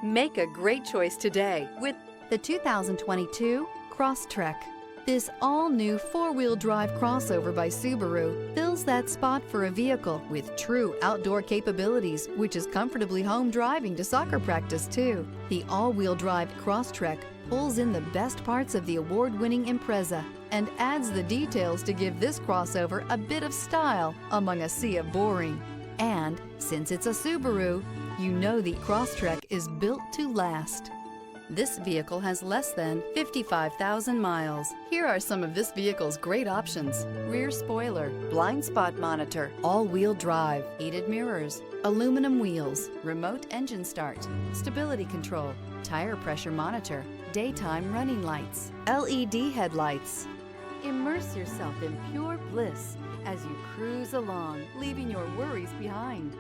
Make a great choice today with the 2022 Crosstrek. This all-new four-wheel drive crossover by Subaru fills that spot for a vehicle with true outdoor capabilities, which is comfortably home driving to soccer practice too. The all-wheel drive Crosstrek pulls in the best parts of the award-winning Impreza and adds the details to give this crossover a bit of style among a sea of boring. And since it's a Subaru, you know the Crosstrek is built to last. This vehicle has less than 55,000 miles. Here are some of this vehicle's great options: rear spoiler, blind spot monitor, all-wheel drive, heated mirrors, aluminum wheels, remote engine start, stability control, tire pressure monitor, daytime running lights, LED headlights. Immerse yourself in pure bliss as you cruise along, leaving your worries behind.